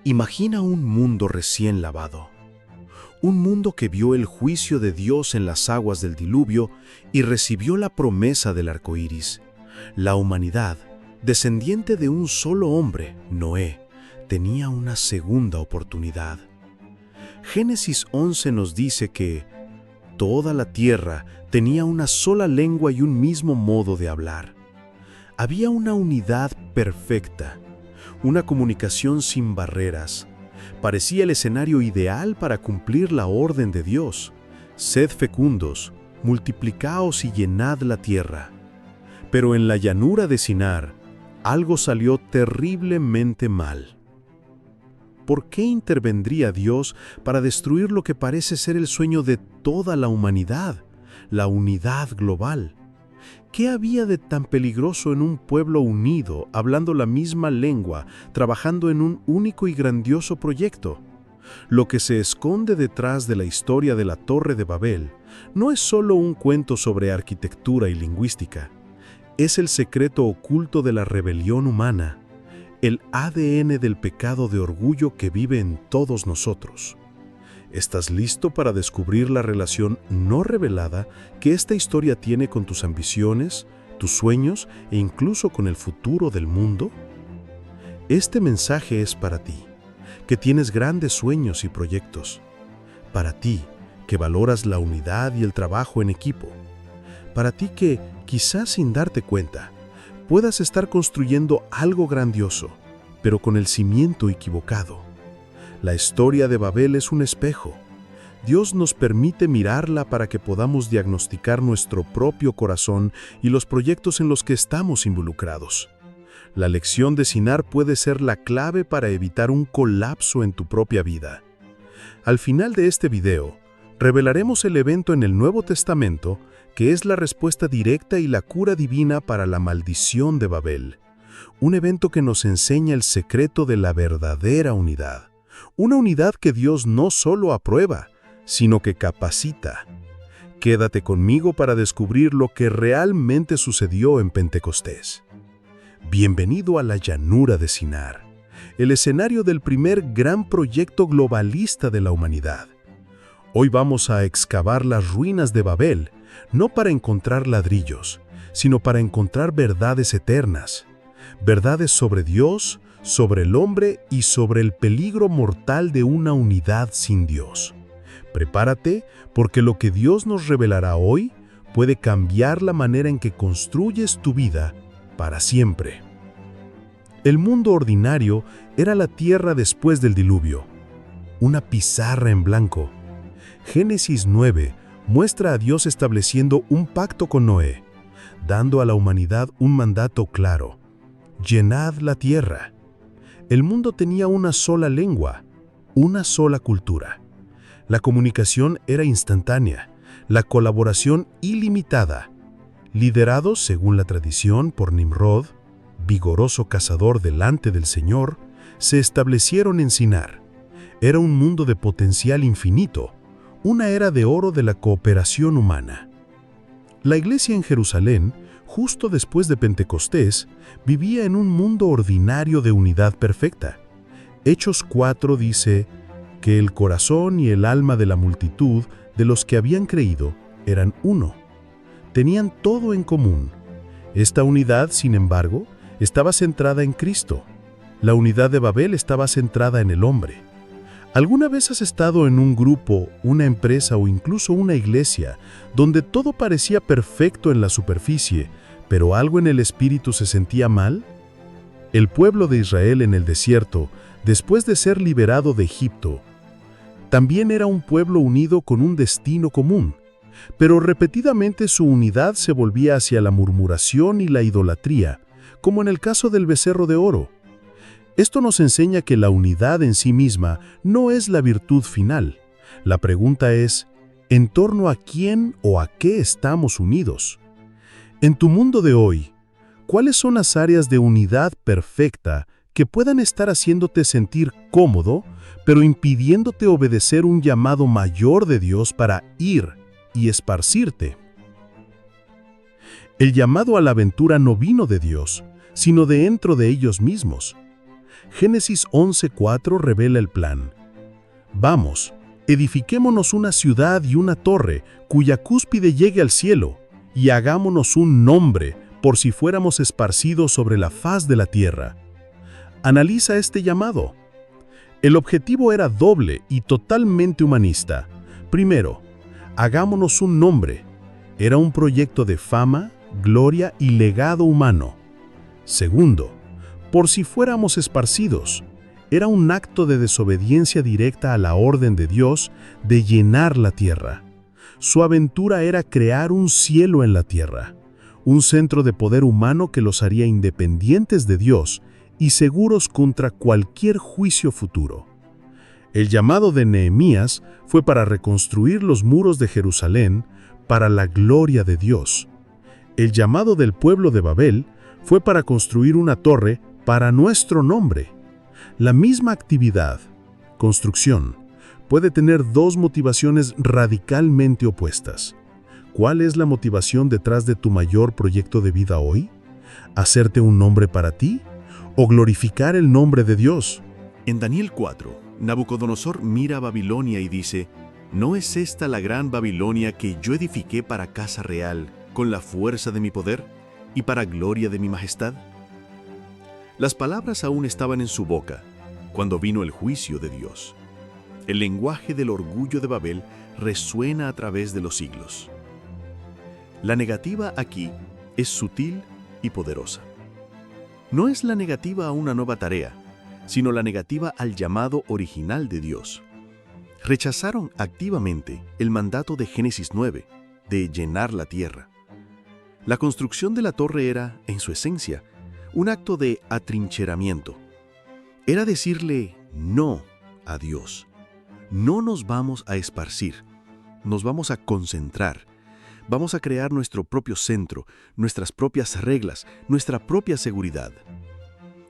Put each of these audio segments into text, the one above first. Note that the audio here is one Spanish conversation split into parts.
Imagina un mundo recién lavado. Un mundo que vio el juicio de Dios en las aguas del diluvio y recibió la promesa del arco iris. La humanidad, descendiente de un solo hombre, Noé, tenía una segunda oportunidad. Génesis 11 nos dice que toda la tierra tenía una sola lengua y un mismo modo de hablar. Había una unidad perfecta, una comunicación sin barreras. Parecía el escenario ideal para cumplir la orden de Dios. Sed fecundos, multiplicaos y llenad la tierra. Pero en la llanura de Sinar, algo salió terriblemente mal. ¿Por qué intervendría Dios para destruir lo que parece ser el sueño de toda la humanidad, la unidad global? ¿Qué había de tan peligroso en un pueblo unido, hablando la misma lengua, trabajando en un único y grandioso proyecto? Lo que se esconde detrás de la historia de la Torre de Babel no es solo un cuento sobre arquitectura y lingüística. Es el secreto oculto de la rebelión humana, el ADN del pecado de orgullo que vive en todos nosotros. ¿Estás listo para descubrir la relación no revelada que esta historia tiene con tus ambiciones, tus sueños e incluso con el futuro del mundo? Este mensaje es para ti, que tienes grandes sueños y proyectos. Para ti, que valoras la unidad y el trabajo en equipo. Para ti que, quizás sin darte cuenta, puedas estar construyendo algo grandioso, pero con el cimiento equivocado. La historia de Babel es un espejo. Dios nos permite mirarla para que podamos diagnosticar nuestro propio corazón y los proyectos en los que estamos involucrados. La lección de Sinar puede ser la clave para evitar un colapso en tu propia vida. Al final de este video, revelaremos el evento en el Nuevo Testamento que es la respuesta directa y la cura divina para la maldición de Babel. Un evento que nos enseña el secreto de la verdadera unidad. Una unidad que Dios no solo aprueba, sino que capacita. Quédate conmigo para descubrir lo que realmente sucedió en Pentecostés. Bienvenido a la llanura de Sinar, el escenario del primer gran proyecto globalista de la humanidad. Hoy vamos a excavar las ruinas de Babel, no para encontrar ladrillos, sino para encontrar verdades eternas. Verdades sobre Dios, sobre el hombre y sobre el peligro mortal de una unidad sin Dios. Prepárate, porque lo que Dios nos revelará hoy puede cambiar la manera en que construyes tu vida para siempre. El mundo ordinario era la tierra después del diluvio, una pizarra en blanco. Génesis 9 muestra a Dios estableciendo un pacto con Noé, dando a la humanidad un mandato claro: llenad la tierra. El mundo tenía una sola lengua, una sola cultura. La comunicación era instantánea, la colaboración ilimitada. Liderados, según la tradición, por Nimrod, vigoroso cazador delante del Señor, se establecieron en Sinar. Era un mundo de potencial infinito, una era de oro de la cooperación humana. La iglesia en Jerusalén, justo después de Pentecostés, vivía en un mundo ordinario de unidad perfecta. Hechos 4 dice que el corazón y el alma de la multitud de los que habían creído eran uno. Tenían todo en común. Esta unidad, sin embargo, estaba centrada en Cristo. La unidad de Babel estaba centrada en el hombre. ¿Alguna vez has estado en un grupo, una empresa o incluso una iglesia donde todo parecía perfecto en la superficie, pero algo en el espíritu se sentía mal? El pueblo de Israel en el desierto, después de ser liberado de Egipto, también era un pueblo unido con un destino común, pero repetidamente su unidad se volvía hacia la murmuración y la idolatría, como en el caso del becerro de oro. Esto nos enseña que la unidad en sí misma no es la virtud final. La pregunta es, ¿en torno a quién o a qué estamos unidos? En tu mundo de hoy, ¿cuáles son las áreas de unidad perfecta que puedan estar haciéndote sentir cómodo, pero impidiéndote obedecer un llamado mayor de Dios para ir y esparcirte? El llamado a la aventura no vino de Dios, sino de dentro de ellos mismos. Génesis 11:4 revela el plan. Vamos, edifiquémonos una ciudad y una torre, cuya cúspide llegue al cielo, y hagámonos un nombre, por si fuéramos esparcidos sobre la faz de la tierra. Analiza este llamado. El objetivo era doble y totalmente humanista. Primero, hagámonos un nombre. Era un proyecto de fama, gloria y legado humano. Segundo, por si fuéramos esparcidos. Era un acto de desobediencia directa a la orden de Dios de llenar la tierra. Su aventura era crear un cielo en la tierra, un centro de poder humano que los haría independientes de Dios y seguros contra cualquier juicio futuro. El llamado de Nehemías fue para reconstruir los muros de Jerusalén para la gloria de Dios. El llamado del pueblo de Babel fue para construir una torre para nuestro nombre. La misma actividad, construcción, puede tener dos motivaciones radicalmente opuestas. ¿Cuál es la motivación detrás de tu mayor proyecto de vida hoy? ¿Hacerte un nombre para ti o glorificar el nombre de Dios? En Daniel 4, Nabucodonosor mira a Babilonia y dice: ¿No es esta la gran Babilonia que yo edifiqué para casa real, con la fuerza de mi poder y para gloria de mi majestad? Las palabras aún estaban en su boca cuando vino el juicio de Dios. El lenguaje del orgullo de Babel resuena a través de los siglos. La negativa aquí es sutil y poderosa. No es la negativa a una nueva tarea, sino la negativa al llamado original de Dios. Rechazaron activamente el mandato de Génesis 9, de llenar la tierra. La construcción de la torre era, en su esencia, un acto de atrincheramiento. Era decirle no a Dios. No nos vamos a esparcir, nos vamos a concentrar. Vamos a crear nuestro propio centro, nuestras propias reglas, nuestra propia seguridad.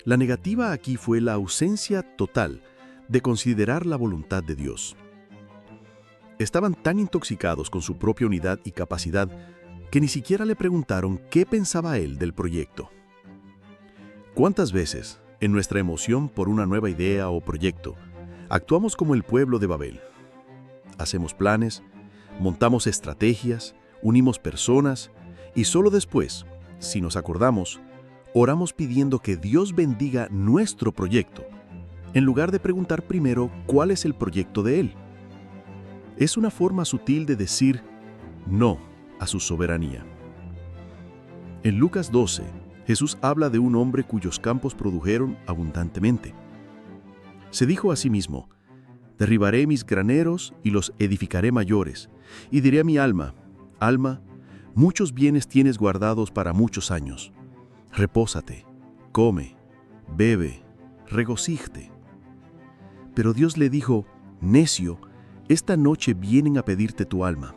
La negativa aquí fue la ausencia total de considerar la voluntad de Dios. Estaban tan intoxicados con su propia unidad y capacidad que ni siquiera le preguntaron qué pensaba él del proyecto. ¿Cuántas veces, en nuestra emoción por una nueva idea o proyecto, actuamos como el pueblo de Babel? Hacemos planes, montamos estrategias, unimos personas y solo después, si nos acordamos, oramos pidiendo que Dios bendiga nuestro proyecto, en lugar de preguntar primero cuál es el proyecto de Él. Es una forma sutil de decir no a su soberanía. En Lucas 12, Jesús habla de un hombre cuyos campos produjeron abundantemente. Se dijo a sí mismo: derribaré mis graneros y los edificaré mayores, y diré a mi alma: alma, muchos bienes tienes guardados para muchos años. Repósate, come, bebe, regocíjate. Pero Dios le dijo: necio, esta noche vienen a pedirte tu alma.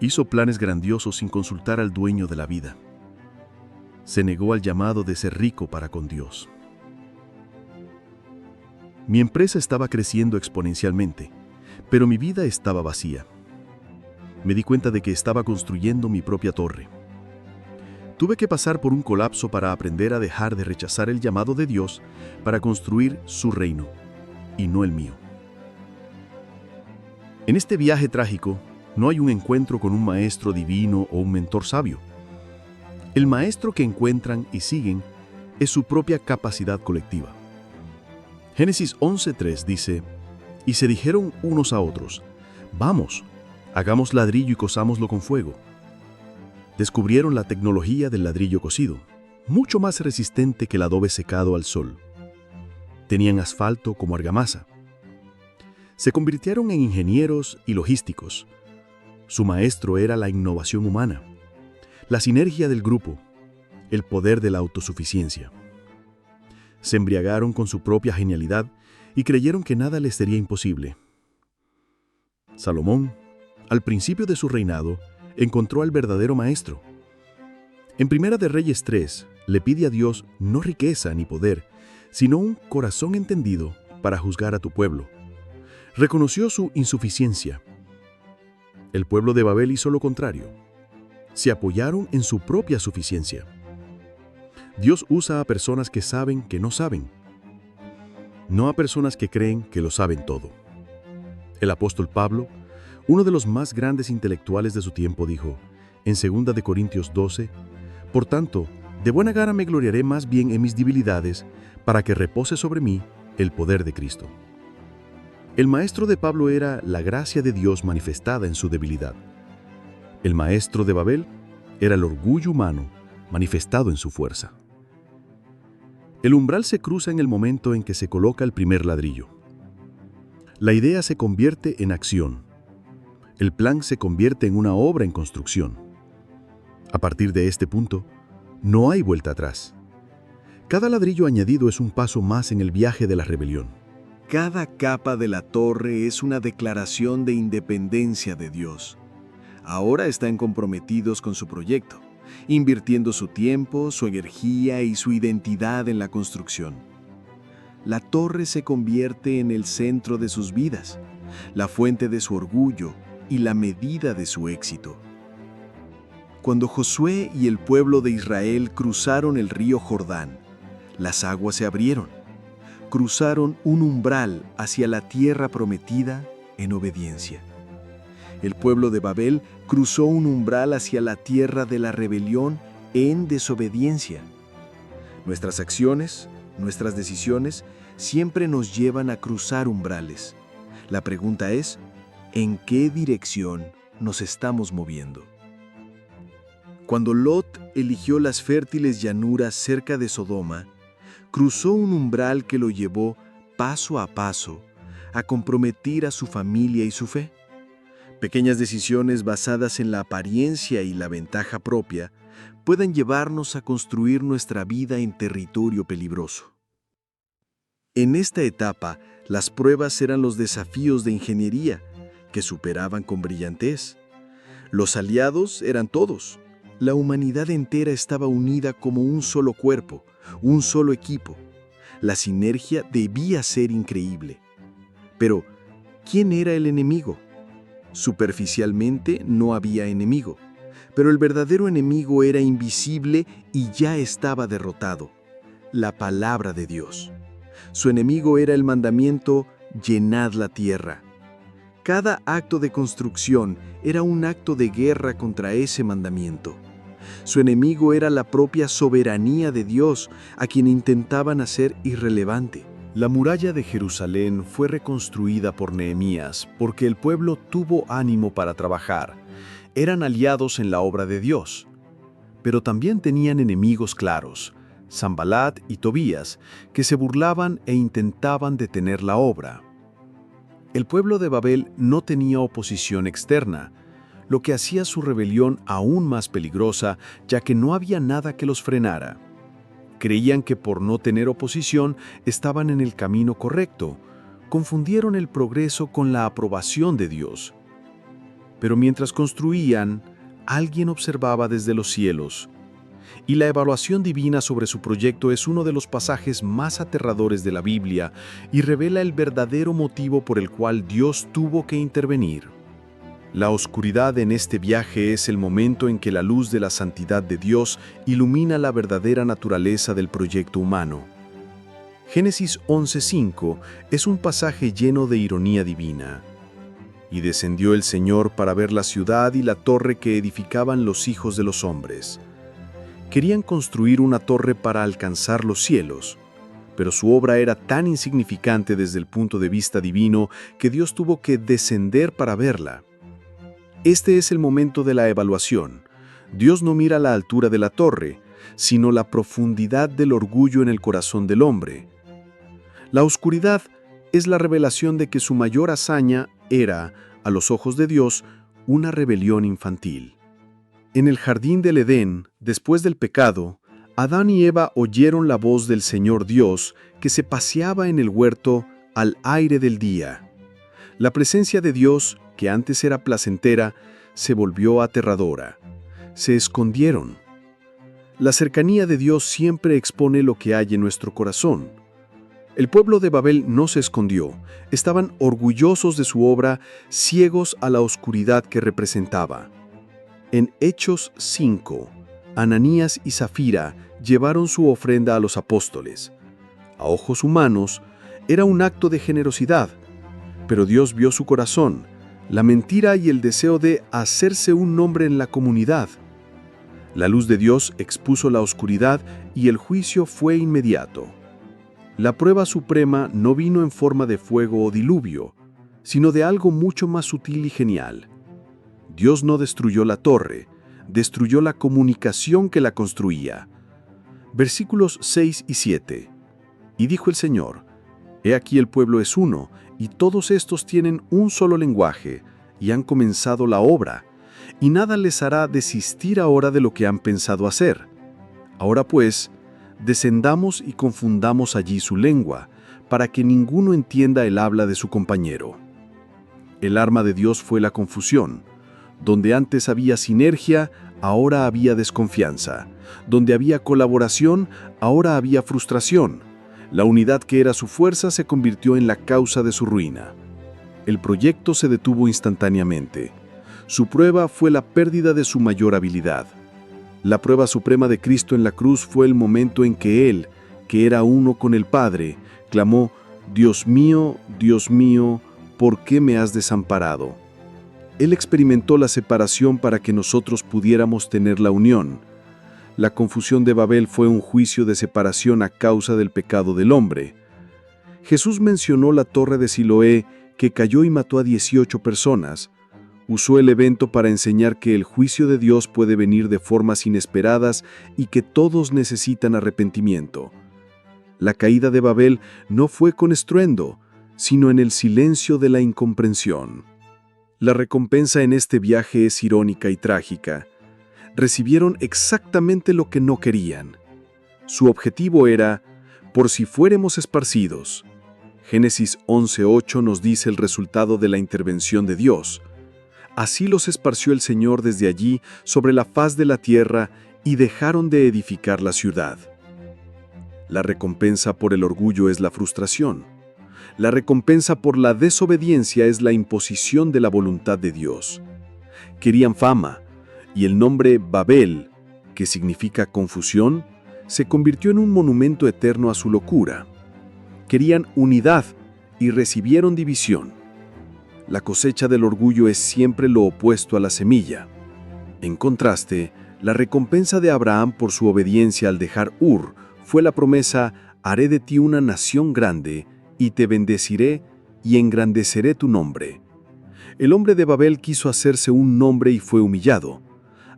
Hizo planes grandiosos sin consultar al dueño de la vida. Se negó al llamado de ser rico para con Dios. Mi empresa estaba creciendo exponencialmente, pero mi vida estaba vacía. Me di cuenta de que estaba construyendo mi propia torre. Tuve que pasar por un colapso para aprender a dejar de rechazar el llamado de Dios para construir su reino, y no el mío. En este viaje trágico, no hay un encuentro con un maestro divino o un mentor sabio. El maestro que encuentran y siguen es su propia capacidad colectiva. Génesis 11:3 dice: y se dijeron unos a otros: vamos, hagamos ladrillo y cosámoslo con fuego. Descubrieron la tecnología del ladrillo cocido, mucho más resistente que el adobe secado al sol. Tenían asfalto como argamasa. Se convirtieron en ingenieros y logísticos. Su maestro era la innovación humana, la sinergia del grupo, el poder de la autosuficiencia. Se embriagaron con su propia genialidad y creyeron que nada les sería imposible. Salomón, al principio de su reinado, encontró al verdadero maestro. En Primera de Reyes 3, le pide a Dios no riqueza ni poder, sino un corazón entendido para juzgar a tu pueblo. Reconoció su insuficiencia. El pueblo de Babel hizo lo contrario. Se apoyaron en su propia suficiencia. Dios usa a personas que saben que no saben, no a personas que creen que lo saben todo. El apóstol Pablo, uno de los más grandes intelectuales de su tiempo, dijo, en 2 de Corintios 12, «Por tanto, de buena gana me gloriaré más bien en mis debilidades, para que repose sobre mí el poder de Cristo». El maestro de Pablo era la gracia de Dios manifestada en su debilidad. El maestro de Babel era el orgullo humano manifestado en su fuerza. El umbral se cruza en el momento en que se coloca el primer ladrillo. La idea se convierte en acción. El plan se convierte en una obra en construcción. A partir de este punto, no hay vuelta atrás. Cada ladrillo añadido es un paso más en el viaje de la rebelión. Cada capa de la torre es una declaración de independencia de Dios. Ahora están comprometidos con su proyecto, invirtiendo su tiempo, su energía y su identidad en la construcción. La torre se convierte en el centro de sus vidas, la fuente de su orgullo y la medida de su éxito. Cuando Josué y el pueblo de Israel cruzaron el río Jordán, las aguas se abrieron. Cruzaron un umbral hacia la tierra prometida en obediencia. El pueblo de Babel cruzó un umbral hacia la tierra de la rebelión en desobediencia. Nuestras acciones, nuestras decisiones, siempre nos llevan a cruzar umbrales. La pregunta es, ¿en qué dirección nos estamos moviendo? Cuando Lot eligió las fértiles llanuras cerca de Sodoma, cruzó un umbral que lo llevó paso a paso a comprometer a su familia y su fe. Pequeñas decisiones basadas en la apariencia y la ventaja propia pueden llevarnos a construir nuestra vida en territorio peligroso. En esta etapa, las pruebas eran los desafíos de ingeniería, que superaban con brillantez. Los aliados eran todos. La humanidad entera estaba unida como un solo cuerpo, un solo equipo. La sinergia debía ser increíble. Pero, ¿quién era el enemigo? Superficialmente no había enemigo, pero el verdadero enemigo era invisible y ya estaba derrotado: la palabra de Dios. Su enemigo era el mandamiento «llenad la tierra». Cada acto de construcción era un acto de guerra contra ese mandamiento. Su enemigo era la propia soberanía de Dios, a quien intentaban hacer irrelevante. La muralla de Jerusalén fue reconstruida por Nehemías porque el pueblo tuvo ánimo para trabajar. Eran aliados en la obra de Dios. Pero también tenían enemigos claros, Sanbalat y Tobías, que se burlaban e intentaban detener la obra. El pueblo de Babel no tenía oposición externa, lo que hacía su rebelión aún más peligrosa, ya que no había nada que los frenara. Creían que por no tener oposición estaban en el camino correcto. Confundieron el progreso con la aprobación de Dios. Pero mientras construían, alguien observaba desde los cielos. Y la evaluación divina sobre su proyecto es uno de los pasajes más aterradores de la Biblia y revela el verdadero motivo por el cual Dios tuvo que intervenir. La oscuridad en este viaje es el momento en que la luz de la santidad de Dios ilumina la verdadera naturaleza del proyecto humano. Génesis 11:5 es un pasaje lleno de ironía divina. Y descendió el Señor para ver la ciudad y la torre que edificaban los hijos de los hombres. Querían construir una torre para alcanzar los cielos, pero su obra era tan insignificante desde el punto de vista divino que Dios tuvo que descender para verla. Este es el momento de la evaluación. Dios no mira la altura de la torre, sino la profundidad del orgullo en el corazón del hombre. La oscuridad es la revelación de que su mayor hazaña era, a los ojos de Dios, una rebelión infantil. En el jardín del Edén, después del pecado, Adán y Eva oyeron la voz del Señor Dios que se paseaba en el huerto al aire del día. La presencia de Dios, que antes era placentera, se volvió aterradora. Se escondieron. La cercanía de Dios siempre expone lo que hay en nuestro corazón. El pueblo de Babel no se escondió. Estaban orgullosos de su obra, ciegos a la oscuridad que representaba. En Hechos 5, Ananías y Zafira llevaron su ofrenda a los apóstoles. A ojos humanos, era un acto de generosidad, pero Dios vio su corazón, la mentira y el deseo de hacerse un nombre en la comunidad. La luz de Dios expuso la oscuridad y el juicio fue inmediato. La prueba suprema no vino en forma de fuego o diluvio, sino de algo mucho más sutil y genial. Dios no destruyó la torre, destruyó la comunicación que la construía. Versículos 6 y 7. Y dijo el Señor: He aquí el pueblo es uno, y todos estos tienen un solo lenguaje, y han comenzado la obra, y nada les hará desistir ahora de lo que han pensado hacer. Ahora pues, descendamos y confundamos allí su lengua, para que ninguno entienda el habla de su compañero. El arma de Dios fue la confusión. Donde antes había sinergia, ahora había desconfianza. Donde había colaboración, ahora había frustración. La unidad que era su fuerza se convirtió en la causa de su ruina. El proyecto se detuvo instantáneamente. Su prueba fue la pérdida de su mayor habilidad. La prueba suprema de Cristo en la cruz fue el momento en que Él, que era uno con el Padre, clamó: Dios mío, ¿por qué me has desamparado? Él experimentó la separación para que nosotros pudiéramos tener la unión. La confusión de Babel fue un juicio de separación a causa del pecado del hombre. Jesús mencionó la torre de Siloé, que cayó y mató a 18 personas. Usó el evento para enseñar que el juicio de Dios puede venir de formas inesperadas y que todos necesitan arrepentimiento. La caída de Babel no fue con estruendo, sino en el silencio de la incomprensión. La recompensa en este viaje es irónica y trágica. Recibieron exactamente lo que no querían. Su objetivo era: por si fuéramos esparcidos. Génesis 11:8 nos dice el resultado de la intervención de Dios. Así los esparció el Señor desde allí sobre la faz de la tierra y dejaron de edificar la ciudad. La recompensa por el orgullo es la frustración. La recompensa por la desobediencia es la imposición de la voluntad de Dios. Querían fama, y el nombre Babel, que significa confusión, se convirtió en un monumento eterno a su locura. Querían unidad y recibieron división. La cosecha del orgullo es siempre lo opuesto a la semilla. En contraste, la recompensa de Abraham por su obediencia al dejar Ur fue la promesa: haré de ti una nación grande, y te bendeciré y engrandeceré tu nombre. El hombre de Babel quiso hacerse un nombre y fue humillado.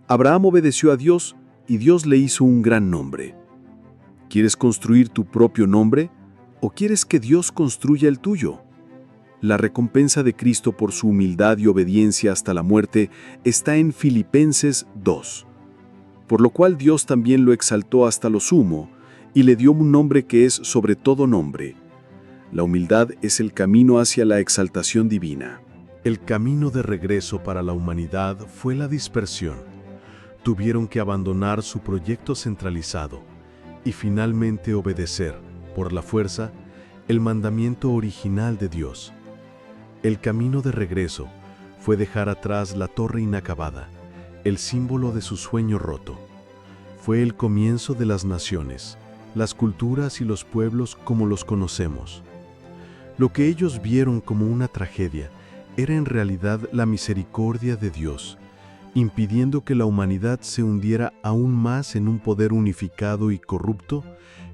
Abraham obedeció a Dios y Dios le hizo un gran nombre. ¿Quieres construir tu propio nombre o quieres que Dios construya el tuyo? La recompensa de Cristo por su humildad y obediencia hasta la muerte está en Filipenses 2. Por lo cual Dios también lo exaltó hasta lo sumo y le dio un nombre que es sobre todo nombre. La humildad es el camino hacia la exaltación divina. El camino de regreso para la humanidad fue la dispersión. Tuvieron que abandonar su proyecto centralizado y finalmente obedecer, por la fuerza, el mandamiento original de Dios. El camino de regreso fue dejar atrás la torre inacabada, el símbolo de su sueño roto. Fue el comienzo de las naciones, las culturas y los pueblos como los conocemos. Lo que ellos vieron como una tragedia era en realidad la misericordia de Dios, impidiendo que la humanidad se hundiera aún más en un poder unificado y corrupto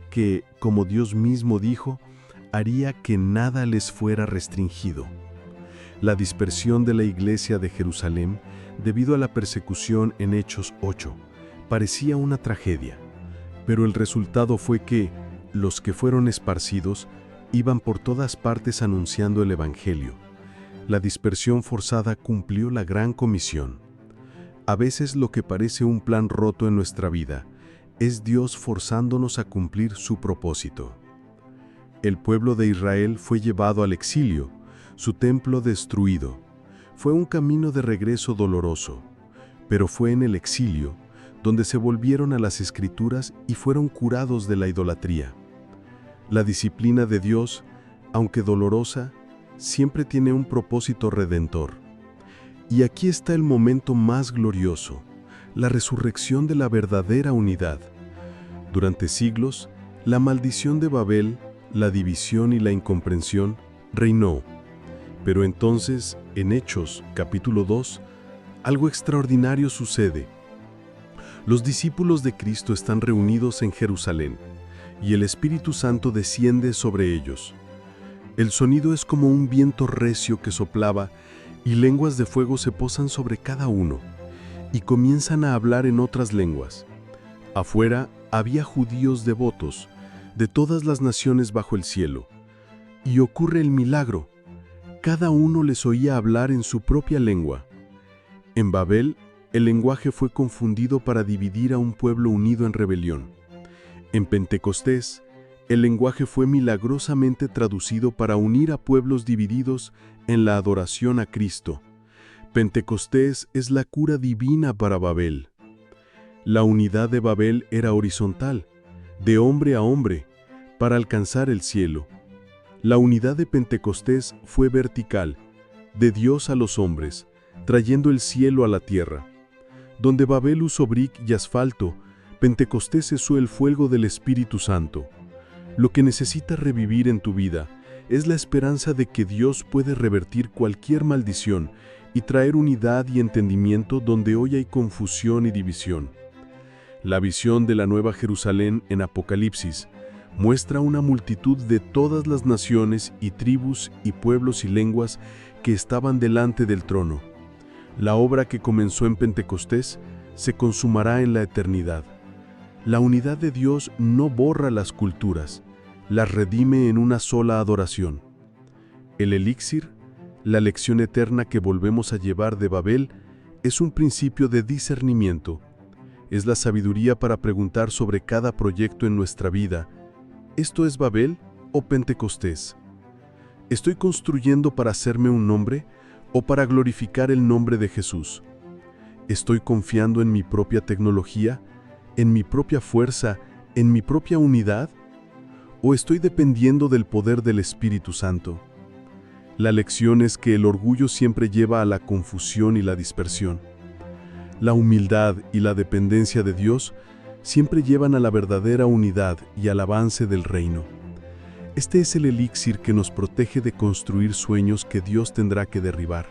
que, como Dios mismo dijo, haría que nada les fuera restringido. La dispersión de la iglesia de Jerusalén, debido a la persecución en Hechos 8, parecía una tragedia, pero el resultado fue que los que fueron esparcidos iban por todas partes anunciando el Evangelio. La dispersión forzada cumplió la gran comisión. A veces lo que parece un plan roto en nuestra vida es Dios forzándonos a cumplir su propósito. El pueblo de Israel fue llevado al exilio, su templo destruido. Fue un camino de regreso doloroso, pero fue en el exilio donde se volvieron a las Escrituras y fueron curados de la idolatría. La disciplina de Dios, aunque dolorosa, siempre tiene un propósito redentor. Y aquí está el momento más glorioso, la resurrección de la verdadera unidad. Durante siglos, la maldición de Babel, la división y la incomprensión, reinó. Pero entonces, en Hechos, capítulo 2, algo extraordinario sucede. Los discípulos de Cristo están reunidos en Jerusalén, y el Espíritu Santo desciende sobre ellos. El sonido es como un viento recio que soplaba, y lenguas de fuego se posan sobre cada uno, y comienzan a hablar en otras lenguas. Afuera había judíos devotos, de todas las naciones bajo el cielo. Y ocurre el milagro. Cada uno les oía hablar en su propia lengua. En Babel, el lenguaje fue confundido para dividir a un pueblo unido en rebelión. En Pentecostés, el lenguaje fue milagrosamente traducido para unir a pueblos divididos en la adoración a Cristo. Pentecostés es la cura divina para Babel. La unidad de Babel era horizontal, de hombre a hombre, para alcanzar el cielo. La unidad de Pentecostés fue vertical, de Dios a los hombres, trayendo el cielo a la tierra. Donde Babel usó brick y asfalto, Pentecostés usó el fuego del Espíritu Santo. Lo que necesitas revivir en tu vida es la esperanza de que Dios puede revertir cualquier maldición y traer unidad y entendimiento donde hoy hay confusión y división. La visión de la Nueva Jerusalén en Apocalipsis muestra una multitud de todas las naciones y tribus y pueblos y lenguas que estaban delante del trono. La obra que comenzó en Pentecostés se consumará en la eternidad. La unidad de Dios no borra las culturas, las redime en una sola adoración. El elixir, la lección eterna que volvemos a llevar de Babel, es un principio de discernimiento. Es la sabiduría para preguntar sobre cada proyecto en nuestra vida: ¿esto es Babel o Pentecostés? ¿Estoy construyendo para hacerme un nombre o para glorificar el nombre de Jesús? ¿Estoy confiando en mi propia tecnología, en mi propia fuerza, en mi propia unidad? ¿O estoy dependiendo del poder del Espíritu Santo? La lección es que el orgullo siempre lleva a la confusión y la dispersión. La humildad y la dependencia de Dios siempre llevan a la verdadera unidad y al avance del reino. Este es el elixir que nos protege de construir sueños que Dios tendrá que derribar.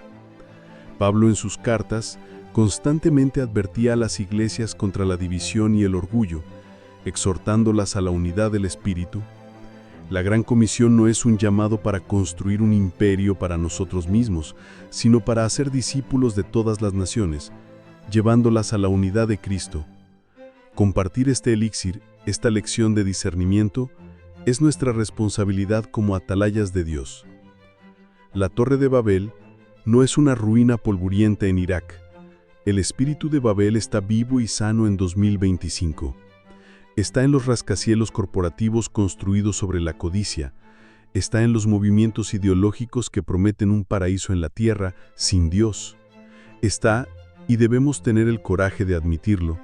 Pablo en sus cartas constantemente advertía a las iglesias contra la división y el orgullo, exhortándolas a la unidad del Espíritu. La Gran Comisión no es un llamado para construir un imperio para nosotros mismos, sino para hacer discípulos de todas las naciones, llevándolas a la unidad de Cristo. Compartir este elixir, esta lección de discernimiento, es nuestra responsabilidad como atalayas de Dios. La Torre de Babel no es una ruina polvorienta en Irak. El espíritu de Babel está vivo y sano en 2025. Está en los rascacielos corporativos construidos sobre la codicia. Está en los movimientos ideológicos que prometen un paraíso en la tierra sin Dios. Está, y debemos tener el coraje de admitirlo,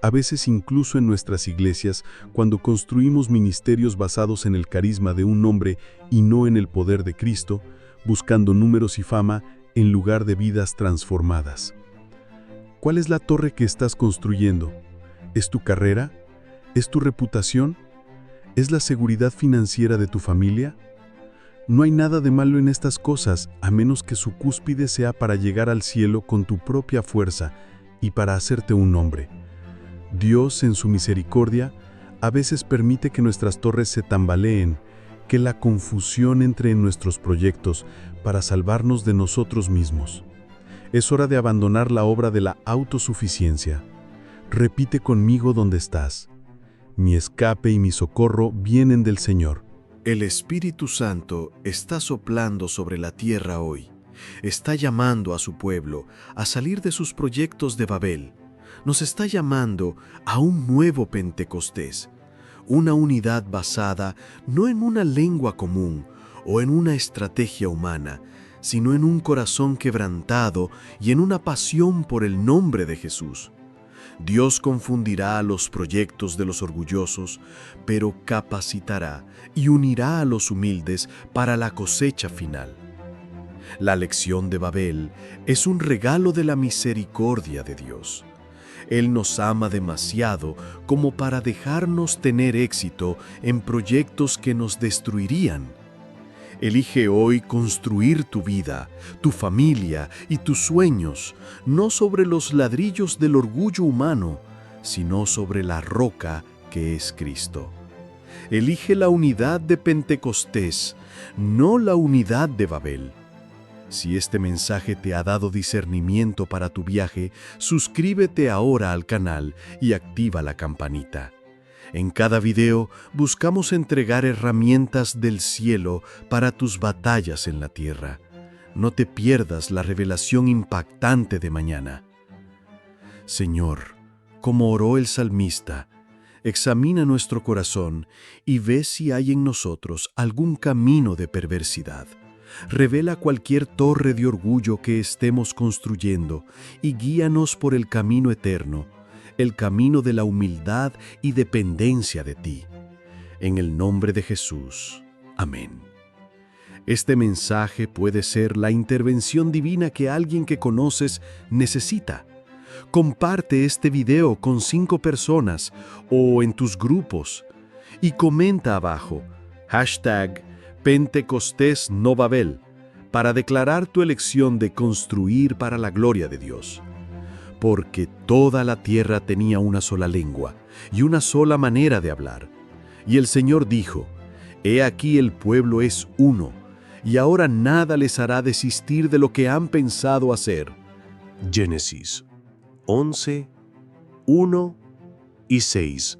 a veces incluso en nuestras iglesias, cuando construimos ministerios basados en el carisma de un hombre y no en el poder de Cristo, buscando números y fama en lugar de vidas transformadas. ¿Cuál es la torre que estás construyendo? ¿Es tu carrera? ¿Es tu reputación? ¿Es la seguridad financiera de tu familia? No hay nada de malo en estas cosas, a menos que su cúspide sea para llegar al cielo con tu propia fuerza y para hacerte un nombre. Dios, en su misericordia, a veces permite que nuestras torres se tambaleen, que la confusión entre en nuestros proyectos para salvarnos de nosotros mismos. Es hora de abandonar la obra de la autosuficiencia. Repite conmigo donde estás. Mi escape y mi socorro vienen del Señor. El Espíritu Santo está soplando sobre la tierra hoy. Está llamando a su pueblo a salir de sus proyectos de Babel. Nos está llamando a un nuevo Pentecostés, una unidad basada no en una lengua común o en una estrategia humana, sino en un corazón quebrantado y en una pasión por el nombre de Jesús. Dios confundirá los proyectos de los orgullosos, pero capacitará y unirá a los humildes para la cosecha final. La lección de Babel es un regalo de la misericordia de Dios. Él nos ama demasiado como para dejarnos tener éxito en proyectos que nos destruirían. Elige hoy construir tu vida, tu familia y tus sueños, no sobre los ladrillos del orgullo humano, sino sobre la roca que es Cristo. Elige la unidad de Pentecostés, no la unidad de Babel. Si este mensaje te ha dado discernimiento para tu viaje, suscríbete ahora al canal y activa la campanita. En cada video buscamos entregar herramientas del cielo para tus batallas en la tierra. No te pierdas la revelación impactante de mañana. Señor, como oró el salmista, examina nuestro corazón y ve si hay en nosotros algún camino de perversidad. Revela cualquier torre de orgullo que estemos construyendo y guíanos por el camino eterno, el camino de la humildad y dependencia de ti. En el nombre de Jesús. Amén. Este mensaje puede ser la intervención divina que alguien que conoces necesita. Comparte este video con 5 personas o en tus grupos y comenta abajo #Pentecostés no Babel para declarar tu elección de construir para la gloria de Dios. Porque toda la tierra tenía una sola lengua y una sola manera de hablar. Y el Señor dijo: He aquí el pueblo es uno, y ahora nada les hará desistir de lo que han pensado hacer. Génesis 11, 1 y 6.